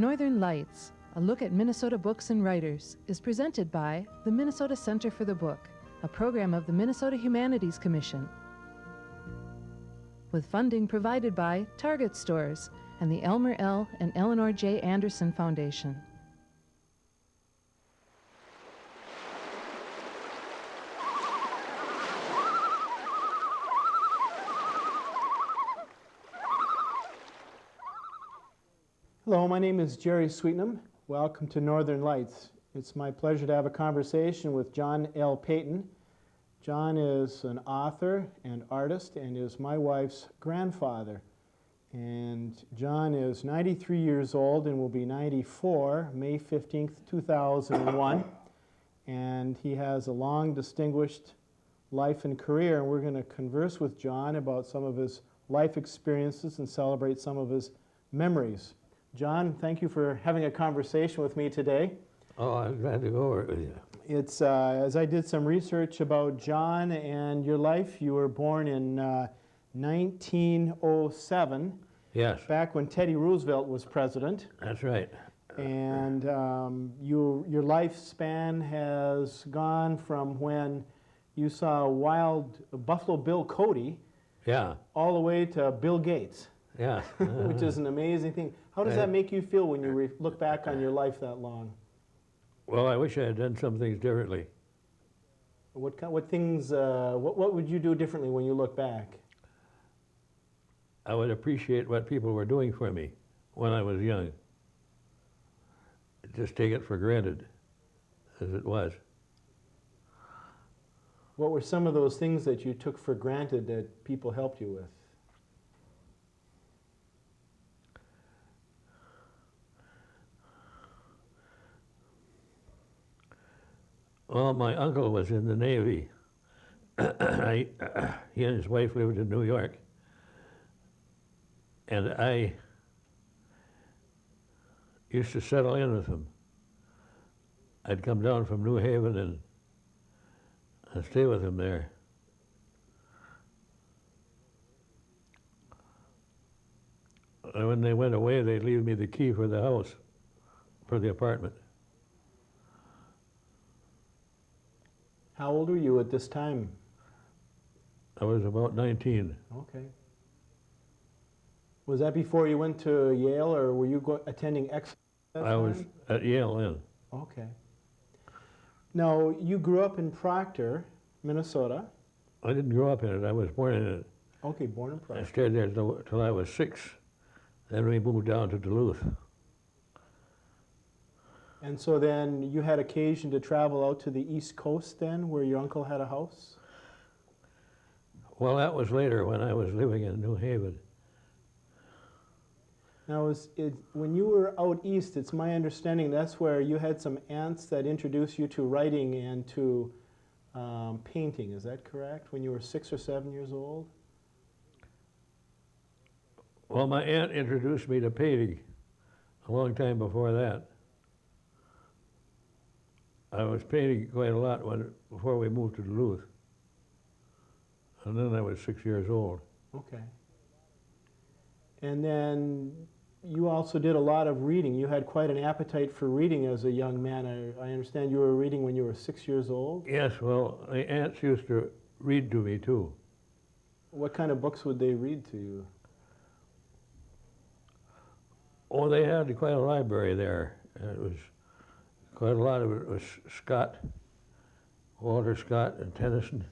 Northern Lights, a look at Minnesota books and writers, is presented by the Minnesota Center for the Book, a program of the Minnesota Humanities Commission, with funding provided by Target Stores and the Elmer L. and Eleanor J. Anderson Foundation. Hello, my name is Gerald Sweetnam. Welcome to Northern Lights. It's my pleasure to have a conversation with John L. Peyton. John is an author and artist and is my wife's grandfather. And John is 93 years old and will be 94 May 15th, 2001. And he has a long, distinguished life and career, and we're going to converse with John about some of his life experiences and celebrate some of his memories. John, thank you for having a conversation with me today. Oh, I'm glad to go over it with you. It's, as I did some research about John and your life, you were born in 1907. Yes. Back when Teddy Roosevelt was president. That's right. And your lifespan has gone from when you saw wild Buffalo Bill Cody, yeah, all the way to Bill Gates. Yeah. Which is an amazing thing. How does that make you feel when you look back on your life that long? Well, I wish I had done some things differently. What would you do differently when you look back? I would appreciate what people were doing for me when I was young. Just take it for granted, as it was. What were some of those things that you took for granted that people helped you with? Well, my uncle was in the Navy. He and his wife lived in New York. And I used to settle in with them. I'd come down from New Haven and stay with him there. And when they went away, they'd leave me the key for the house, for the apartment. How old were you at this time? I was about 19. Okay. Was that before you went to Yale, or were you attending X? I was at Yale then. Okay. Now, you grew up in Proctor, Minnesota. I didn't grow up in it. I was born in it. Okay, born in Proctor. I stayed there till I was 6. Then we moved down to Duluth. And so then you had occasion to travel out to the East Coast then, where your uncle had a house? Well, that was later when I was living in New Haven. Now, when you were out east, it's my understanding that's where you had some aunts that introduced you to writing and to painting. Is that correct? When you were 6 or 7 years old? Well, my aunt introduced me to painting a long time before that. I was painting quite a lot before we moved to Duluth. And then I was 6 years old. Okay. And then you also did a lot of reading. You had quite an appetite for reading as a young man. I understand you were reading when you were 6 years old? Yes, well, the aunts used to read to me too. What kind of books would they read to you? Oh, they had quite a library there. It was quite a lot of it was Scott, Walter Scott and Tennyson.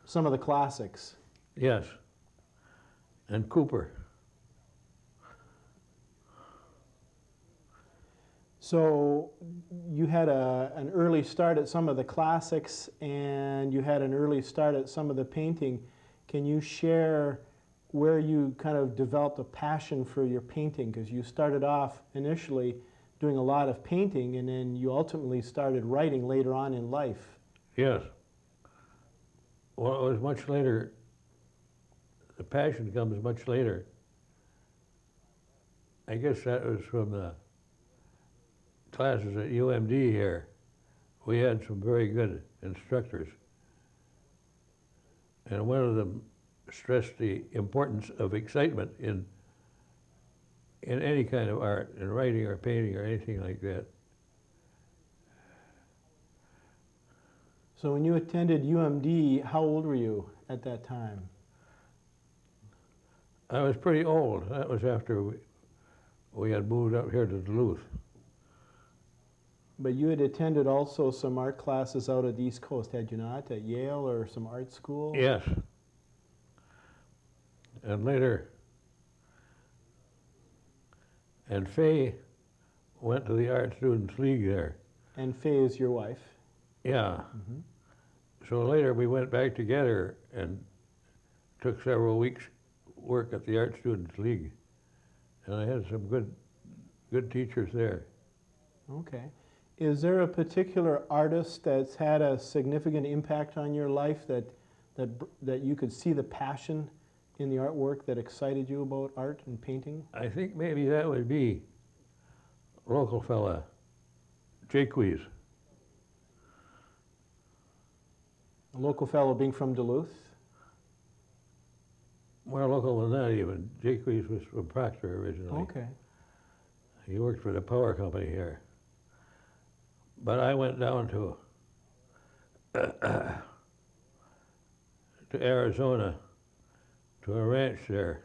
Some of the classics. Yes, and Cooper. So you had an early start at some of the classics, and you had an early start at some of the painting. Can you share where you kind of developed a passion for your painting? Because you started off initially doing a lot of painting, and then you ultimately started writing later on in life. Yes. Well, it was much later. The passion comes much later. I guess that was from the classes at UMD here. We had some very good instructors. And one of them stressed the importance of excitement in in any kind of art, in writing or painting or anything like that. So when you attended UMD, how old were you at that time? I was pretty old. That was after we had moved up here to Duluth. But you had attended also some art classes out at the East Coast, had you not? At Yale or some art school? Yes. And later, and Faye went to the Art Students League there. And Faye is your wife? Yeah. Mm-hmm. So later we went back together and took several weeks work at the Art Students League. And I had some good teachers there. Okay. Is there a particular artist that's had a significant impact on your life that you could see the passion in the artwork that excited you about art and painting? I think maybe that would be a local fella, Jake Weiss. A local fellow being from Duluth? More local than that even. Jake Weiss was from Proctor originally. Okay. He worked for the power company here. But I went down to Arizona, to a ranch there.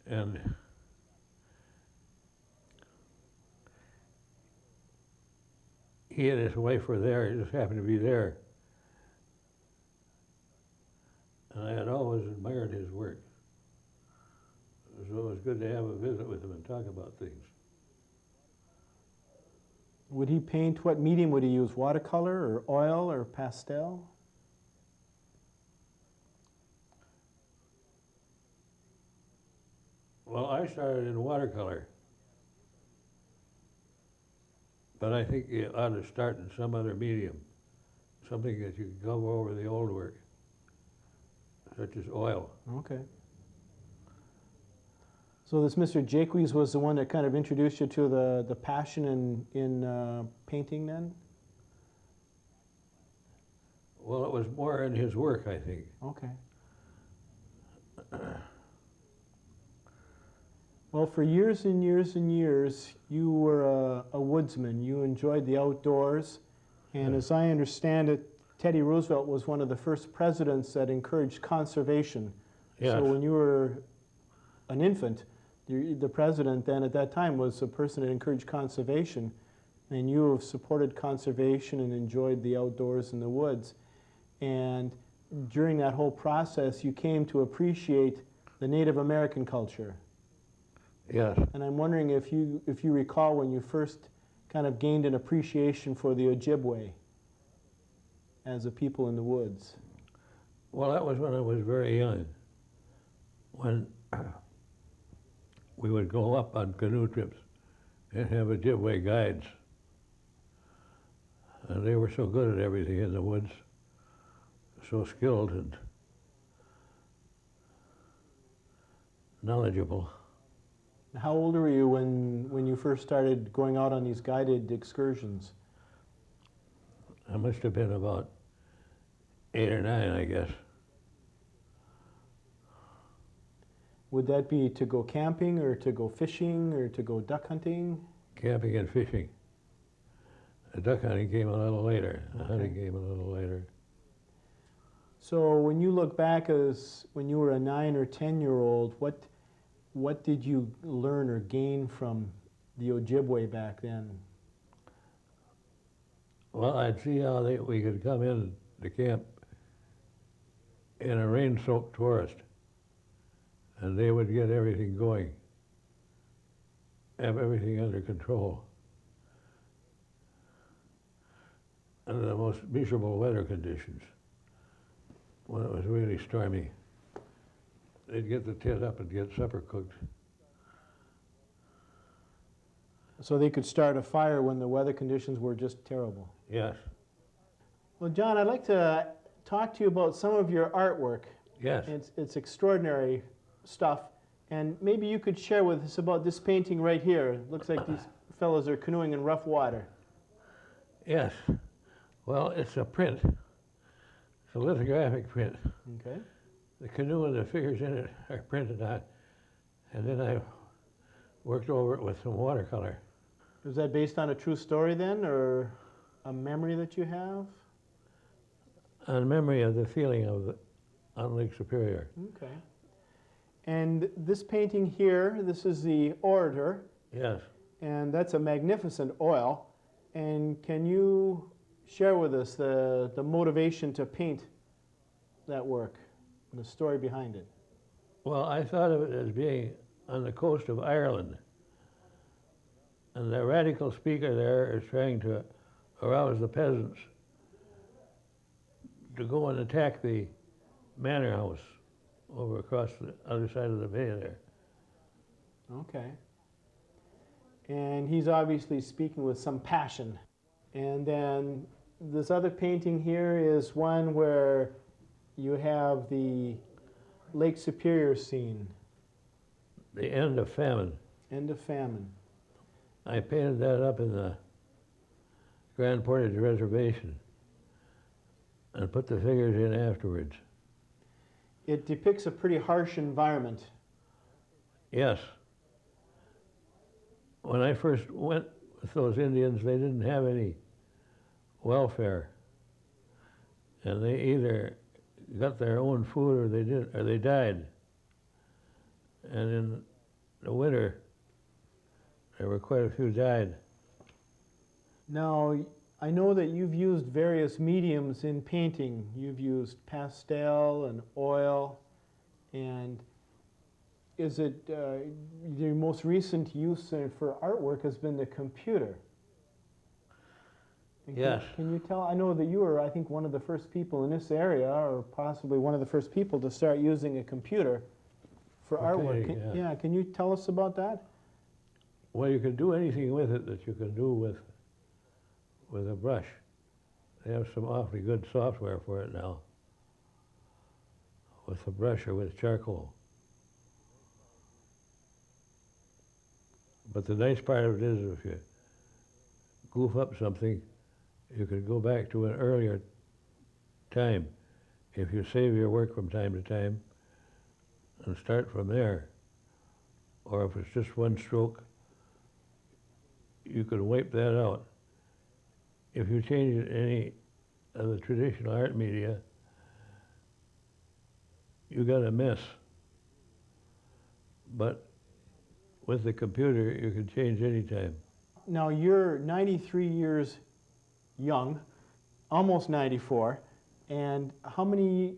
And he and his wife were there. He just happened to be there. And I had always admired his work. So it was good to have a visit with him and talk about things. Would he paint, what medium would he use? Watercolor or oil or pastel? Well, I started in watercolor. But I think you ought to start in some other medium. Something that you can cover over the old work, such as oil. Okay. So this Mr. Jake Weiss was the one that kind of introduced you to the passion in painting then? Well, it was more in his work, I think. Okay. Well, for years and years and years, you were a woodsman. You enjoyed the outdoors. And as I understand it, Teddy Roosevelt was one of the first presidents that encouraged conservation. Yes. So when you were an infant, the president then at that time was a person that encouraged conservation. And you have supported conservation and enjoyed the outdoors and the woods. And during that whole process, you came to appreciate the Native American culture. Yes. And I'm wondering if you recall when you first kind of gained an appreciation for the Ojibwe as a people in the woods. Well, that was when I was very young. When we would go up on canoe trips and have Ojibwe guides. And they were so good at everything in the woods, so skilled and knowledgeable. How old were you when you first started going out on these guided excursions? I must have been about 8 or 9, I guess. Would that be to go camping or to go fishing or to go duck hunting? Camping and fishing. The duck hunting came a little later. The Okay. hunting came a little later. So when you look back as when you were a 9 or 10-year-old, what did you learn or gain from the Ojibwe back then? Well, I'd see how we could come in to camp in a rain-soaked forest, and they would get everything going, have everything under control. Under the most miserable weather conditions, when it was really stormy, they'd get the tent up and get supper cooked. So they could start a fire when the weather conditions were just terrible. Yes, Well, John, I'd like to talk to you about some of your artwork. yes. It's extraordinary stuff. And maybe you could share with us about this painting right here. It looks like these fellows are canoeing in rough water. Yes. Well, it's a print. It's a lithographic print. Okay. The canoe and the figures in it are printed on, and then I worked over it with some watercolor. Is that based on a true story then, or a memory that you have? On memory of the feeling of it on Lake Superior. Okay. And this painting here, this is the Orator, Yes. and that's a magnificent oil. And can you share with us the motivation to paint that work and the story behind it? Well, I thought of it as being on the coast of Ireland. And the radical speaker there is trying to arouse the peasants to go and attack the manor house over across the other side of the bay there. Okay. And he's obviously speaking with some passion. And then this other painting here is one where you have the Lake Superior scene, The end of famine. end of famine. I painted that up in the Grand Portage Reservation and put the figures in afterwards. It depicts a pretty harsh environment. Yes. When I first went with those Indians, they didn't have any welfare. And they either got their own food or they died. And in the winter, there were quite a few died. Now, I know that you've used various mediums in painting. You've used pastel and oil, and is it your most recent use for artwork has been the computer? And Yes. Can you tell? I know that you were, I think, one of the first people in this area, or possibly one of the first people to start using a computer for artwork. painting, yeah. Can you tell us about that? Well, you can do anything with it that you can do with a brush. They have some awfully good software for it now, with a brush or with charcoal. But the nice part of it is if you goof up something, you could go back to an earlier time. If you save your work from time to time and start from there, or if it's just one stroke, you could wipe that out. If you change any of the traditional art media, you got a mess. But with the computer, you can change anytime. Now, you're 93 years young, almost 94, and how many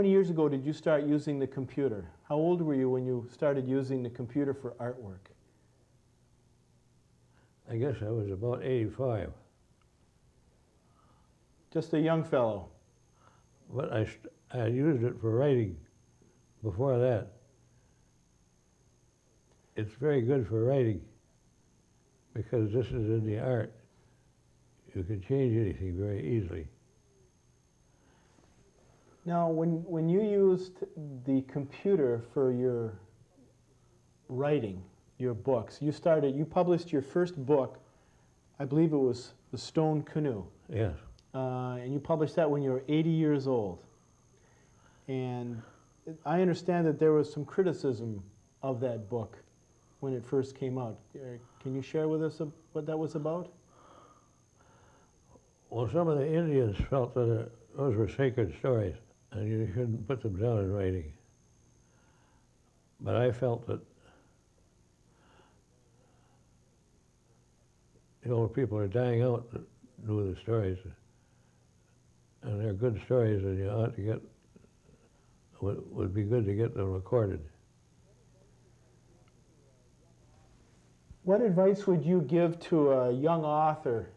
years ago did you start using the computer? How old were you when you started using the computer for artwork? I guess I was about 85. Just a young fellow. But I used it for writing before that. It's very good for writing because this is in the art. You can change anything very easily. Now, when you used the computer for your writing, your books, you published your first book, I believe it was The Stone Canoe. Yes. And you published that when you were 80 years old. And I understand that there was some criticism of that book when it first came out. Can you share with us what that was about? Well, some of the Indians felt that those were sacred stories and you shouldn't put them down in writing. But I felt that the old people are dying out that knew the stories. And they're good stories and you ought to get, would be good to get them recorded. What advice would you give to a young author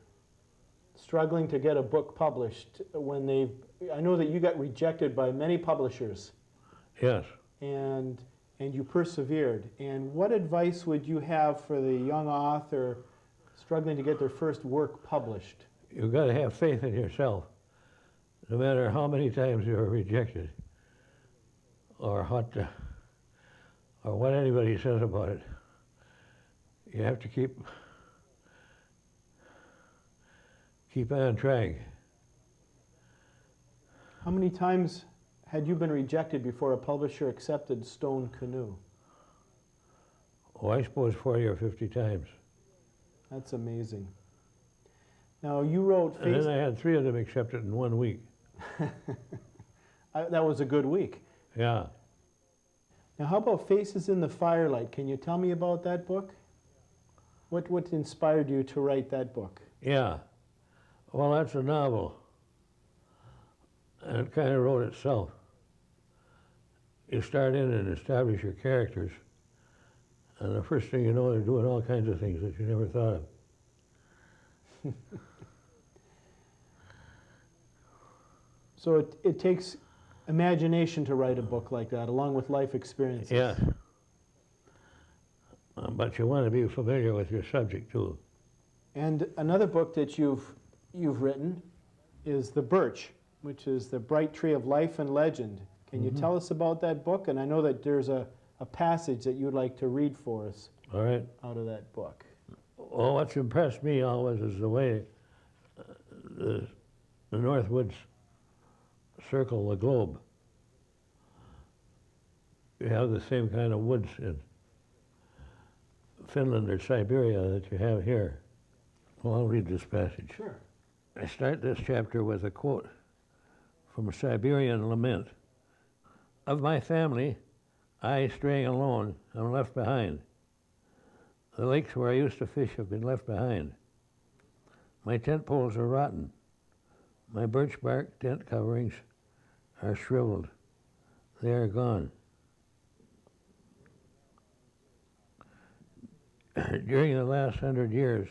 struggling to get a book published when I know that you got rejected by many publishers. Yes. And you persevered. And what advice would you have for the young author struggling to get their first work published? You've got to have faith in yourself, no matter how many times you are rejected, or what anybody says about it. You have to keep on trying. How many times had you been rejected before a publisher accepted Stone Canoe? Oh, I suppose 40 or 50 times. That's amazing. Now, you wrote... And then I had 3 of them accepted in 1 week. That was a good week. Yeah. Now, how about Faces in the Firelight? Can you tell me about that book? What inspired you to write that book? Yeah. Well, that's a novel. And it kind of wrote itself. You start in and establish your characters, and the first thing you know, they're doing all kinds of things that you never thought of. So it takes imagination to write a book like that, along with life experiences. Yeah. But you want to be familiar with your subject, too. And another book that you've written is The BIRCH, which is The Bright Tree of Life and Legend. Can you tell us about that book? And I know that there's a passage that you'd like to read for us. All right. Out of that book. Well, what's impressed me always is the way the Northwoods circle the globe. You have the same kind of woods in Finland or Siberia that you have here. Well, I'll read this passage. Sure. I start this chapter with a quote from a Siberian lament. Of my family, I, straying alone, am left behind. The lakes where I used to fish have been left behind. My tent poles are rotten. My birch bark tent coverings are shriveled. They are gone. During the last 100 years,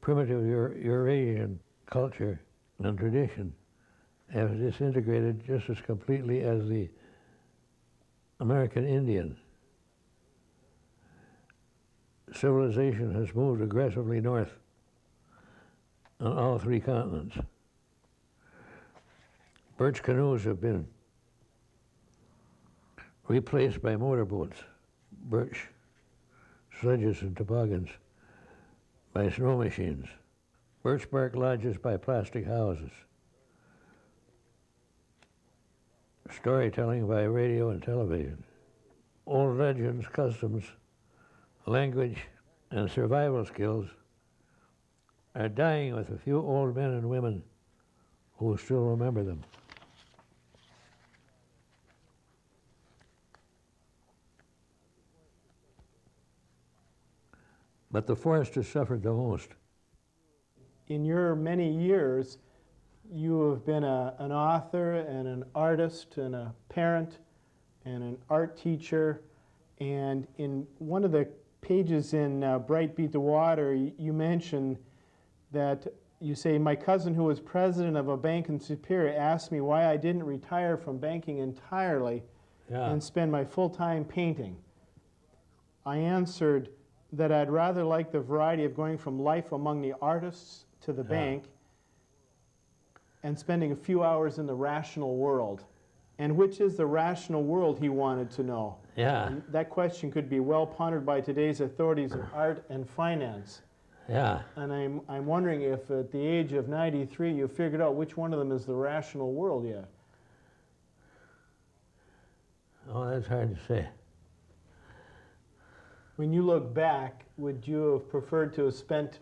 primitive Eurasian culture and tradition have disintegrated just as completely as the American Indian. Civilization has moved aggressively north on all 3 continents. Birch canoes have been replaced by motorboats, birch sledges and toboggans by snow machines, birch bark lodges by plastic houses, storytelling by radio and television. Old legends, customs, language, and survival skills are dying with a few old men and women who still remember them. But the forest has suffered the most. In your many years, you have been an author and an artist and a parent and an art teacher. And in one of the pages in Bright Beat the Water, you mention that you say, my cousin who was president of a bank in Superior asked me why I didn't retire from banking entirely and spend my full time painting. I answered that I'd rather like the variety of going from life among the artists to the bank and spending a few hours in the rational world. And which is the rational world, he wanted to know. Yeah. And that question could be well pondered by today's authorities of art and finance. Yeah. And I'm wondering if at the age of 93 you figured out which one of them is the rational world yet. Oh, that's hard to say. When you look back, would you have preferred to have spent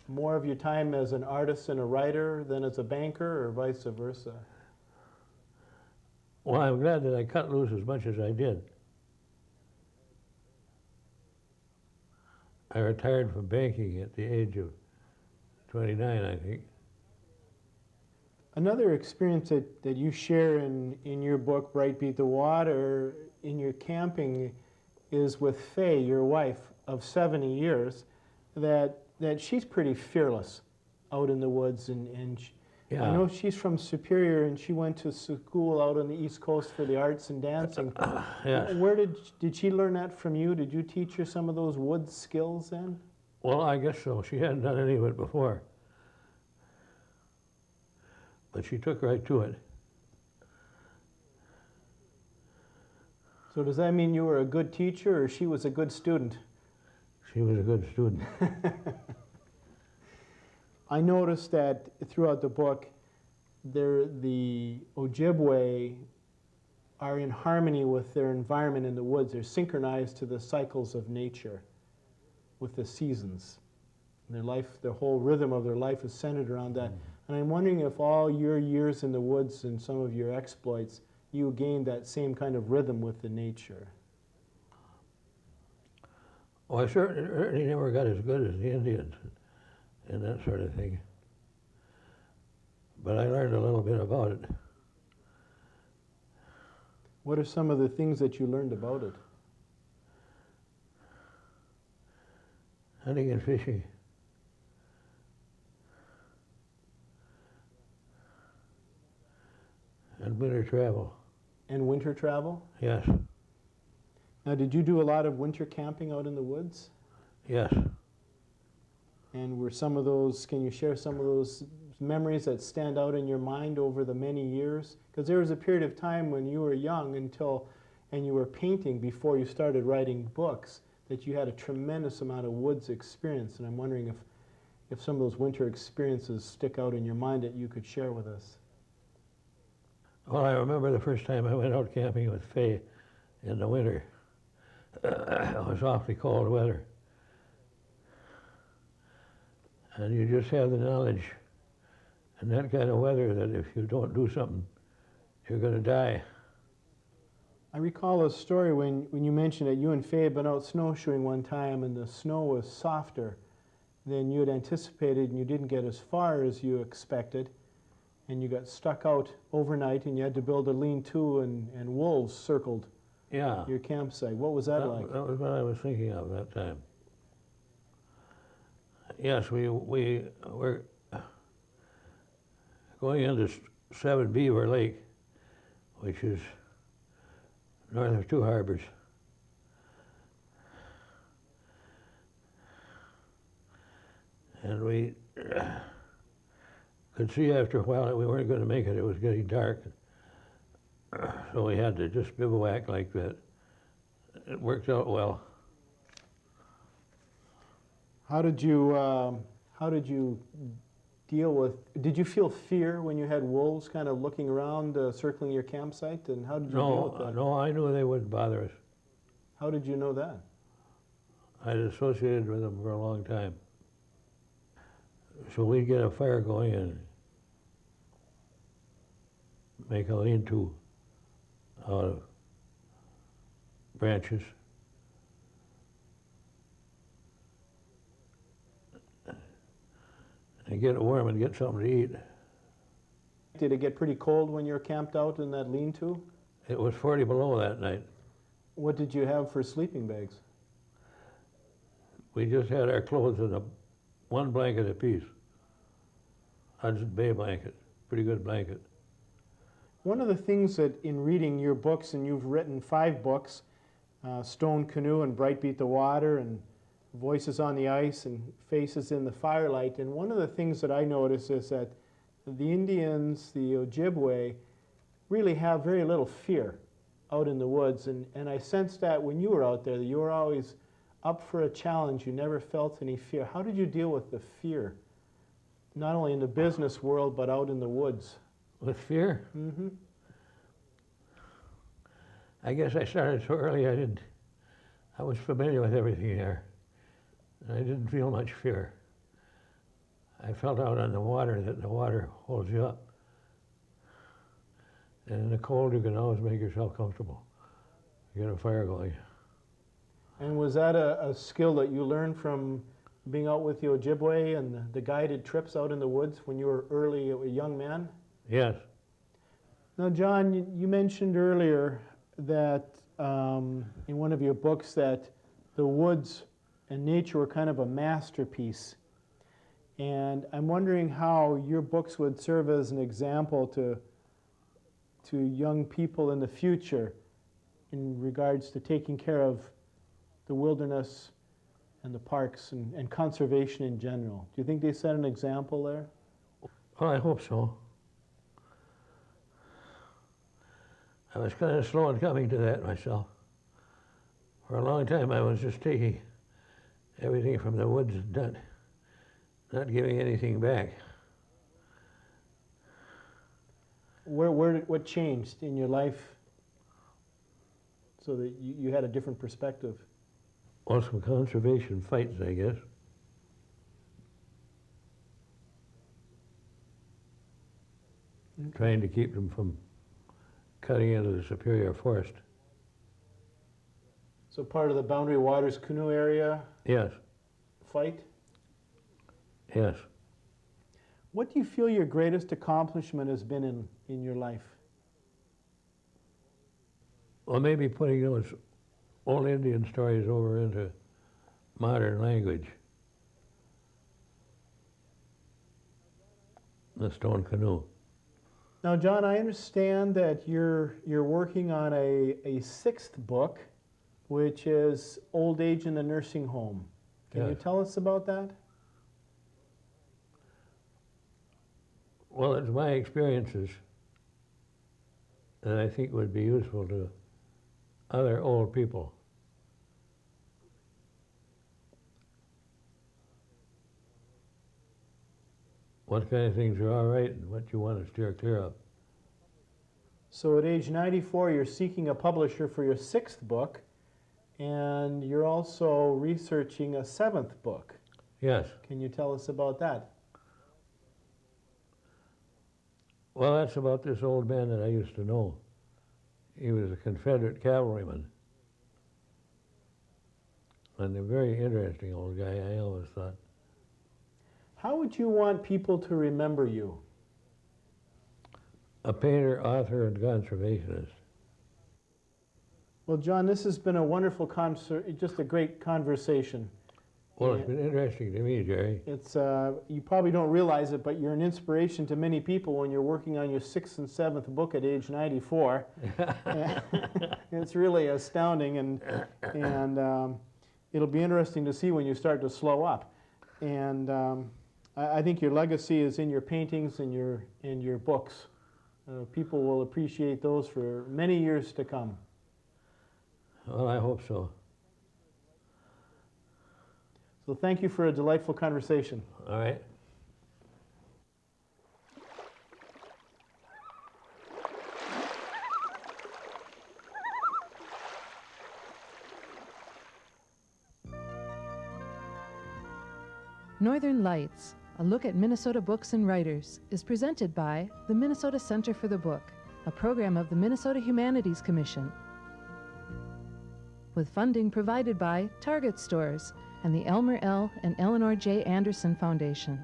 more of your time as an artist and a writer than as a banker, or vice versa? Well, I'm glad that I cut loose as much as I did. I retired from banking at the age of 29, I think. Another experience that you share in your book, Bright Beat the Water, in your camping, is with Faye, your wife of 70 years, that she's pretty fearless out in the woods. And I know she's from Superior, and she went to school out on the East Coast for the arts and dancing. Where did she learn that from you? Did you teach her some of those woods skills then? Well, I guess so. She hadn't done any of it before. But she took right to it. So does that mean you were a good teacher, or she was a good student? She was a good student. I noticed that throughout the book, the Ojibwe are in harmony with their environment in the woods. They're synchronized to the cycles of nature, with the seasons. Their life, the whole rhythm of their life is centered around that. And I'm wondering if all your years in the woods and some of your exploits, you gained that same kind of rhythm with the nature. Well, I certainly never got as good as the Indians and that sort of thing. But I learned a little bit about it. What are some of the things that you learned about it? Hunting and fishing. And winter travel. And winter travel? Yes. Now, did you do a lot of winter camping out in the woods? Yes. And were some of those, can you share some of those memories that stand out in your mind over the many years? Because there was a period of time when you were young and you were painting before you started writing books, that you had a tremendous amount of woods experience. And I'm wondering if some of those winter experiences stick out in your mind that you could share with us. Well, I remember the first time I went out camping with Fay in the winter. It was awfully cold weather. And you just have the knowledge in that kind of weather that if you don't do something, you're going to die. I recall a story when you mentioned that you and Fay had been out snowshoeing one time and the snow was softer than you had anticipated and you didn't get as far as you expected. And you got stuck out overnight and you had to build a lean-to and wolves circled your campsite. What was that like? That was what I was thinking of that time. Yes, we were going into 7 Beaver Lake, which is north of 2 harbors. And we could see after a while that we weren't going to make it. It was getting dark. So we had to just bivouac like that. It worked out well. How did you deal with, did you feel fear when you had wolves kind of looking around, circling your campsite? And how did you deal with that? No, I knew they wouldn't bother us. How did you know that? I'd associated with them for a long time. So we'd get a fire going and make a lean-to out of branches. And get it warm and get something to eat. Did it get pretty cold when you were camped out in that lean-to? It was 40 below that night. What did you have for sleeping bags? We just had our clothes in one blanket apiece. Hudson Bay blanket, pretty good blanket. One of the things that in reading your books, and you've written 5 books, Stone Canoe and Bright Beat the Water and Voices on the Ice and Faces in the Firelight, and one of the things that I notice is that the Indians, the Ojibwe, really have very little fear out in the woods, and I sensed that when you were out there, that you were always up for a challenge. You never felt any fear. How did you deal with the fear, not only in the business world, but out in the woods? With fear? Mm-hmm. I guess I started so early I was familiar with everything there. I didn't feel much fear. I felt out on the water that the water holds you up. And in the cold, you can always make yourself comfortable. You get a fire going. And was that a skill that you learned from being out with the Ojibwe and the guided trips out in the woods when you were a young man? Yes. Now, John, you mentioned earlier that in one of your books that the woods and nature were kind of a masterpiece. And I'm wondering how your books would serve as an example to young people in the future in regards to taking care of the wilderness and the parks and conservation in general. Do you think they set an example there? Well, I hope so. I was kind of slow in coming to that myself. For a long time, I was just taking everything from the woods and not giving anything back. What changed in your life so that you had a different perspective. Well, some conservation fights, I guess. Trying to keep them from cutting into the Superior Forest. So part of the Boundary Waters Canoe area Yes, fight? yes. What do you feel your greatest accomplishment has been in your life? Well, maybe putting those old Indian stories over into modern language. The Stone Canoe. Now, John, I understand that you're working on a sixth book, which is Old Age in the Nursing Home. Can you Yes. tell us about that? Well, it's my experiences that I think would be useful to other old people. What kind of things are all right and what you want to steer clear of. So at age 94, you're seeking a publisher for your sixth book, and you're also researching a seventh book. Yes. Can you tell us about that? Well, that's about this old man that I used to know. He was a Confederate cavalryman. And a very interesting old guy, I always thought. How would you want people to remember you? A painter, author, and conservationist. Well, John, this has been a wonderful just a great conversation. Well, it's been interesting to me, Jerry. It's you probably don't realize it, but you're an inspiration to many people when you're working on your sixth and seventh book at age 94. It's really astounding, and it'll be interesting to see when you start to slow up. And I think your legacy is in your paintings and your books. People will appreciate those for many years to come. Well, I hope so. So thank you for a delightful conversation. All right. Northern Lights, a look at Minnesota books and writers, is presented by the Minnesota Center for the Book, a program of the Minnesota Humanities Commission, with funding provided by Target Stores and the Elmer L. and Eleanor J. Anderson Foundation.